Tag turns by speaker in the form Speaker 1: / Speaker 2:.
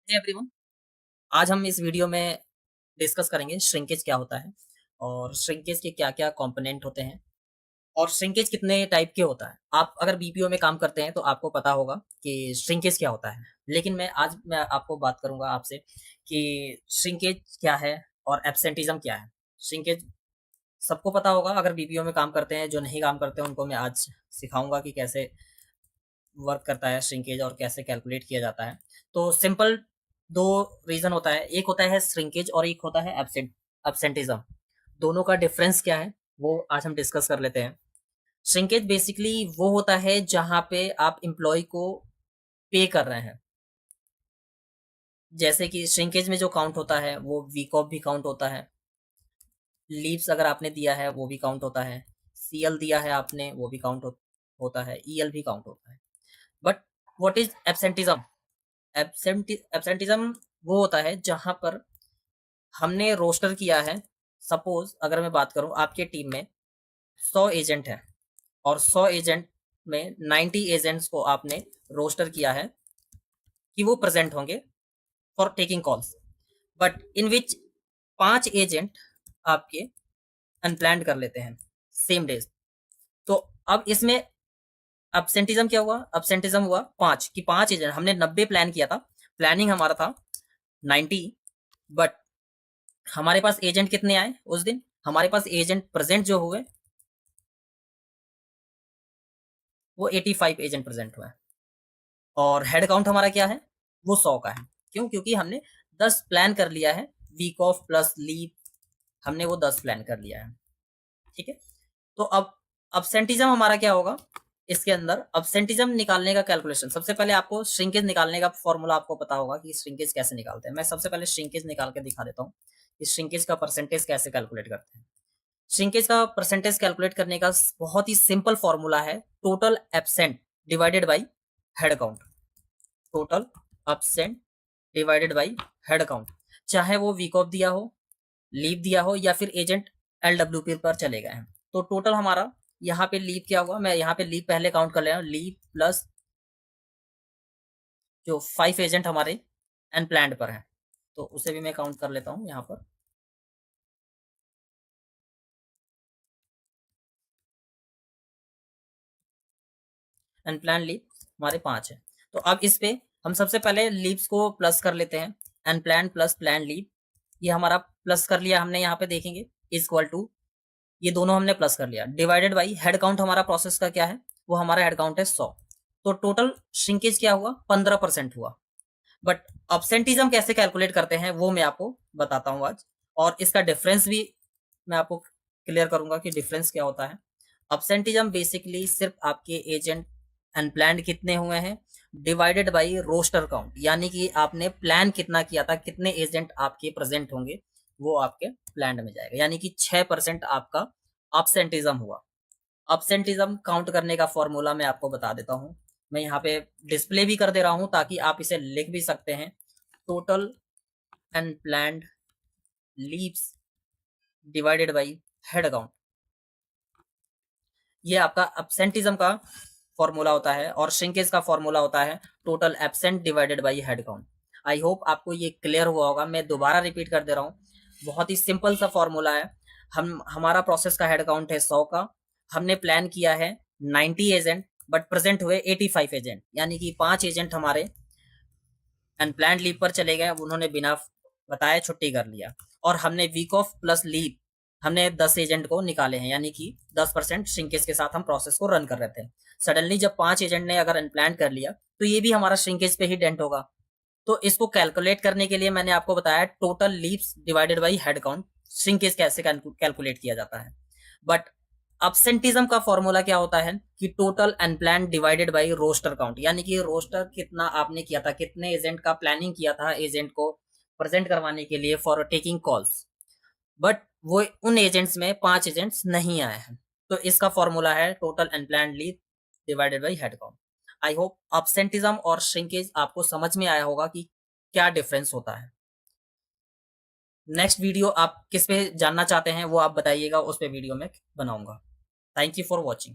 Speaker 1: Hey everyone. आज हम इस वीडियो में डिस्कस करेंगे श्रिंकेज क्या होता है और श्रिंकेज के क्या-क्या कंपोनेंट होते हैं और श्रिंकेज कितने टाइप के होता है। आप अगर बीपीओ में काम करते हैं तो आपको पता होगा कि श्रिंकेज क्या होता है। लेकिन मैं आपको बात करूँगा आपसे कि श्रिंकेज क्या है और एब्सेंटिज़्म क्या है। श्रिंकेज सबको पता होगा अगर बीपीओ में काम करते हैं, जो नहीं काम करते हैं उनको मैं आज सिखाऊँगा कि कैसे वर्क करता है श्रिंकेज और कैसे कैलकुलेट किया जाता है। तो सिंपल 2 रीज़न होता है, एक होता है श्रिंकेज और एक होता है एब्सेंटिज़्म। दोनों का डिफरेंस क्या है, वो आज हम डिस्कस कर लेते हैं। श्रिंकेज बेसिकली वो होता है जहाँ पे आप एम्प्लॉयी को पे कर रहे हैं। जैसे कि श्रिंकेज में जो काउंट होता है वो वीक ऑफ भी काउंट होता है, लीव्स अगर आपने दिया है वो भी काउंट होता है, सीएल दिया है आपने वो भी काउंट होता है, ईएल भी काउंट होता है। But what is absenteeism? Absenteeism वो होता है जहां पर हमने रोस्टर किया है। सपोज अगर मैं बात करूं आपके टीम में 100 एजेंट है और 100 एजेंट में 90 एजेंट्स को आपने रोस्टर किया है कि वो प्रेजेंट होंगे for taking calls, but in which 5 agent आपके अनप्लान्ड कर लेते हैं सेम डेज। तो अब इसमें एब्सेंटिज्म क्या हुआ? एब्सेंटिज्म हुआ 5 कि 5 एजेंट, हमने 90 प्लान किया था, प्लानिंग हमारा था 90, बट हमारे पास एजेंट कितने आए उस दिन? हमारे पास एजेंट प्रेजेंट जो हुए वो 85 एजेंट प्रेजेंट हुए और हेड काउंट हमारा क्या है? वो 100 का है। क्यों? क्योंकि हमने 10 प्लान कर लिया है, वीक ऑफ प्लस लीव हमने वो 10 प्लान कर लिया है। ठीक है, तो अब अब्सेंटिज्म हमारा क्या होगा? इसके अंदर अब्सेंटिज्म निकालने का कैलकुलेशन, सबसे पहले आपको श्रिंकेज निकालने का फॉर्मूला आपको पता होगा कि श्रिंकेज कैसे निकालते हैं। मैं सबसे पहले श्रिंकेज निकाल के दिखा देता हूँ कि श्रिंकेज का परसेंटेज कैसे कैलकुलेट करते हैं। श्रिंकेज का परसेंटेज कैलकुलेट करने का बहुत ही सिंपल फॉर्मूला है, total absent divided by head count. Total absent divided by head count, चाहे वो वीक ऑफ दिया हो, लीव दिया हो या फिर एजेंट एलडब्ल्यूपी पर चले गए हैं। तो टोटल हमारा यहाँ पे लीव क्या हुआ, मैं यहाँ पे लीव पहले काउंट कर ले रहा हूँ। लीव प्लस जो 5 एजेंट हमारे अनप्लान्ड पर हैं तो उसे भी मैं काउंट कर लेता हूँ यहाँ पर। अनप्लान लीव हमारे 5 है। तो अब इस पे हम सबसे पहले लीव्स को प्लस कर लेते हैं। अनप्लान प्लस प्लान लीव, ये हमारा प्लस कर लिया हमने, यहाँ पे देखेंगे इक्वल टू, ये दोनों हमने प्लस कर लिया, डिवाइडेड बाई हेड काउंट। हमारा प्रोसेस का क्या है? वो हमारा हेड काउंट है 100। तो टोटल श्रिंकेज क्या हुआ? 15% हुआ। बट अब्सेंटिज्म कैसे कैलकुलेट करते हैं वो मैं आपको बताता हूँ आज, और इसका डिफरेंस भी मैं आपको क्लियर करूंगा कि डिफरेंस क्या होता है। अब्सेंटिज्म बेसिकली सिर्फ आपके एजेंट अनप्लान्ड कितने हुए हैं डिवाइडेड बाय रोस्टर काउंट, यानी कि आपने प्लान कितना किया था, कितने एजेंट आपके प्रेजेंट होंगे वो आपके प्लान में जाएगा, यानी कि 6% आपका अब्सेंटिज्म हुआ। अब्सेंटिज्म काउंट करने का फॉर्मूला मैं आपको बता देता हूँ, मैं यहाँ पे डिस्प्ले भी कर दे रहा हूँ ताकि आप इसे लिख भी सकते हैं। Total unplanned leaves divided by head count, ये आपका एब्सेंटिज्म का फॉर्मूला होता है और श्रिंकेज का फॉर्मूला होता है total absent divided by head count. I hope आपको ये क्लियर हुआ होगा, मैं दोबारा रिपीट कर दे रहा हूँ। बहुत ही सिंपल सा फॉर्मूला है। हमारा प्रोसेस का हेड काउंट है 100 का, हमने प्लान किया है 90 एजेंट, बट प्रेजेंट हुए 85 एजेंट, यानी कि 5 एजेंट हमारे अनप्लान्ड लीव पर चले गए, उन्होंने बिना बताए छुट्टी कर लिया। और हमने वीक ऑफ प्लस लीव हमने 10 एजेंट को निकाले हैं, यानी कि 10% श्रिंकेज के साथ हम प्रोसेस को रन कर रहे थे। सडनली जब 5 एजेंट ने अगर अनप्लान कर लिया तो ये भी हमारा श्रिंकेज पे ही डेंट होगा। तो इसको कैलकुलेट करने के लिए मैंने आपको बताया total leaves divided by head count, shrinkage कैसे कैलकुलेट किया जाता है। बट अब्सेंटिज्म का फॉर्मूला क्या होता है कि total unplanned divided by roster count, यानी कि रोस्टर कितना आपने किया था, कितने एजेंट का प्लानिंग किया था एजेंट को प्रेजेंट करवाने के लिए फॉर टेकिंग कॉल्स, बट वो उन एजेंट्स में 5 एजेंट्स नहीं आए हैं। तो इसका फॉर्मूला है total unplanned leave divided by head count. I hope absenteeism और श्रिंकेज आपको समझ में आया होगा कि क्या डिफरेंस होता है। नेक्स्ट वीडियो आप किस पे जानना चाहते हैं वो आप बताइएगा, उस पे वीडियो में बनाऊंगा। Thank you for watching.